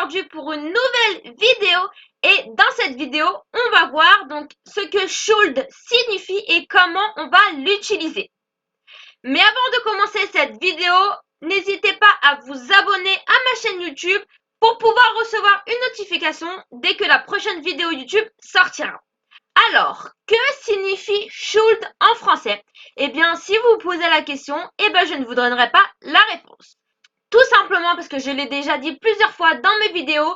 aujourd'hui pour une nouvelle vidéo et dans cette vidéo, on va voir donc ce que should signifie et comment on va l'utiliser. Mais avant de commencer cette vidéo, n'hésitez pas à vous abonner à ma chaîne YouTube pour pouvoir recevoir une notification dès que la prochaine vidéo YouTube sortira. Alors, que signifie should en français? Eh bien, si vous vous posez la question, je ne vous donnerai pas la réponse. Tout simplement parce que je l'ai déjà dit plusieurs fois dans mes vidéos,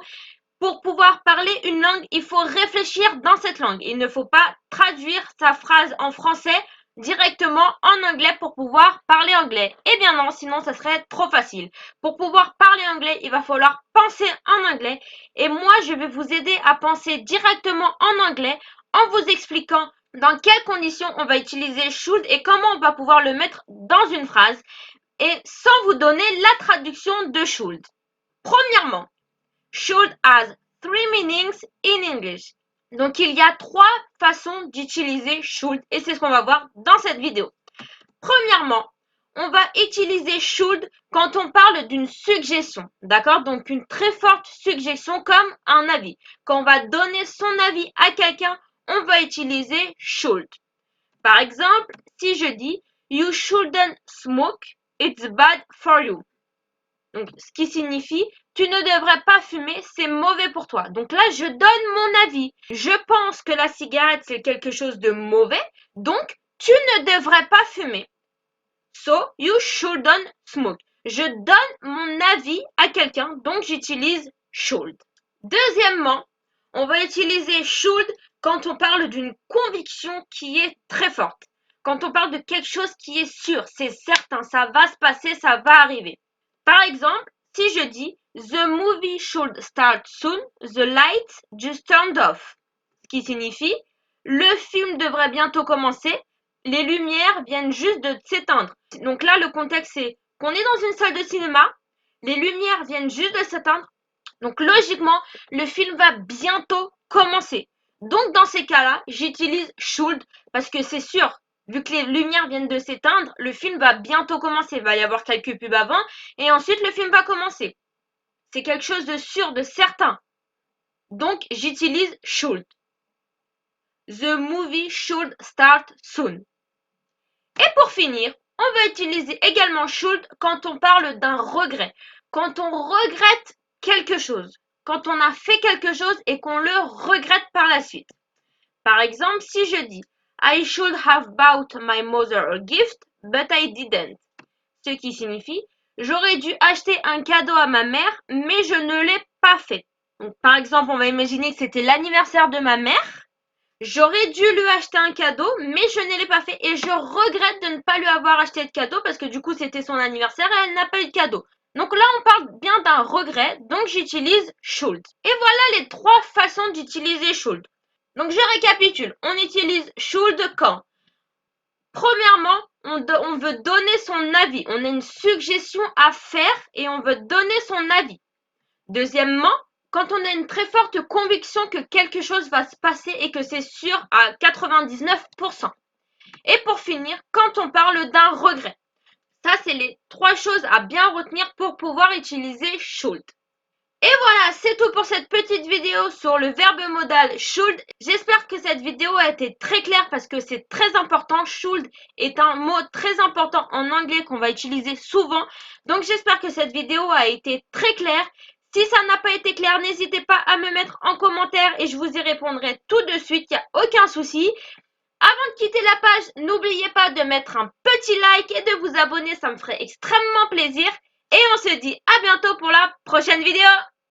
pour pouvoir parler une langue, il faut réfléchir dans cette langue. Il ne faut pas traduire sa phrase en français directement en anglais pour pouvoir parler anglais. Eh bien non, sinon ça serait trop facile. Pour pouvoir parler anglais, il va falloir penser en anglais. Et moi, je vais vous aider à penser directement en anglais en vous expliquant dans quelles conditions on va utiliser should et comment on va pouvoir le mettre dans une phrase et sans vous donner la traduction de should. Premièrement, should has three meanings in English. Donc, il y a trois façons d'utiliser should et c'est ce qu'on va voir dans cette vidéo. Premièrement, on va utiliser should quand on parle d'une suggestion, d'accord? Donc, une très forte suggestion comme un avis. Quand on va donner son avis à quelqu'un, on va utiliser should. Par exemple, si je dis you shouldn't smoke, it's bad for you. Donc, ce qui signifie tu ne devrais pas fumer, c'est mauvais pour toi. Donc là, je donne mon avis. Je pense que la cigarette, c'est quelque chose de mauvais. Donc, tu ne devrais pas fumer. So, you shouldn't smoke. Je donne mon avis à quelqu'un, donc j'utilise should. Deuxièmement, on va utiliser should quand on parle d'une conviction qui est très forte. Quand on parle de quelque chose qui est sûr, c'est certain, ça va se passer, ça va arriver. Par exemple, si je dis The movie should start soon, the lights just turned off. Ce qui signifie le film devrait bientôt commencer, les lumières viennent juste de s'éteindre. Donc là, le contexte c'est qu'on est dans une salle de cinéma, les lumières viennent juste de s'éteindre. Donc logiquement, le film va bientôt commencer. Donc dans ces cas-là, j'utilise should parce que c'est sûr. Vu que les lumières viennent de s'éteindre, le film va bientôt commencer. Il va y avoir quelques pubs avant et ensuite le film va commencer. C'est quelque chose de sûr, de certain. Donc, j'utilise should. The movie should start soon. Et pour finir, on va utiliser également should quand on parle d'un regret. Quand on regrette quelque chose. Quand on a fait quelque chose et qu'on le regrette par la suite. Par exemple, si je dis I should have bought my mother a gift, but I didn't. Ce qui signifie j'aurais dû acheter un cadeau à ma mère, mais je ne l'ai pas fait. Donc, par exemple, on va imaginer que c'était l'anniversaire de ma mère. J'aurais dû lui acheter un cadeau, mais je ne l'ai pas fait. Et je regrette de ne pas lui avoir acheté de cadeau parce que du coup, c'était son anniversaire et elle n'a pas eu de cadeau. Donc là, on parle bien d'un regret, donc j'utilise should. Et voilà les trois façons d'utiliser should. Donc je récapitule. On utilise should quand? Premièrement, on veut donner son avis. On a une suggestion à faire et on veut donner son avis. Deuxièmement, quand on a une très forte conviction que quelque chose va se passer et que c'est sûr à 99%. Et pour finir, quand on parle d'un regret. Ça, c'est les trois choses à bien retenir pour pouvoir utiliser should. Et voilà, c'est tout pour cette petite vidéo sur le verbe modal should. J'espère que cette vidéo a été très claire parce que c'est très important. Should est un mot très important en anglais qu'on va utiliser souvent. Donc j'espère que cette vidéo a été très claire. Si ça n'a pas été clair, n'hésitez pas à me mettre en commentaire et je vous y répondrai tout de suite. Il n'y a aucun souci. Avant de quitter la page, n'oubliez pas de mettre un petit like et de vous abonner, ça me ferait extrêmement plaisir. Et on se dit à bientôt pour la prochaine vidéo.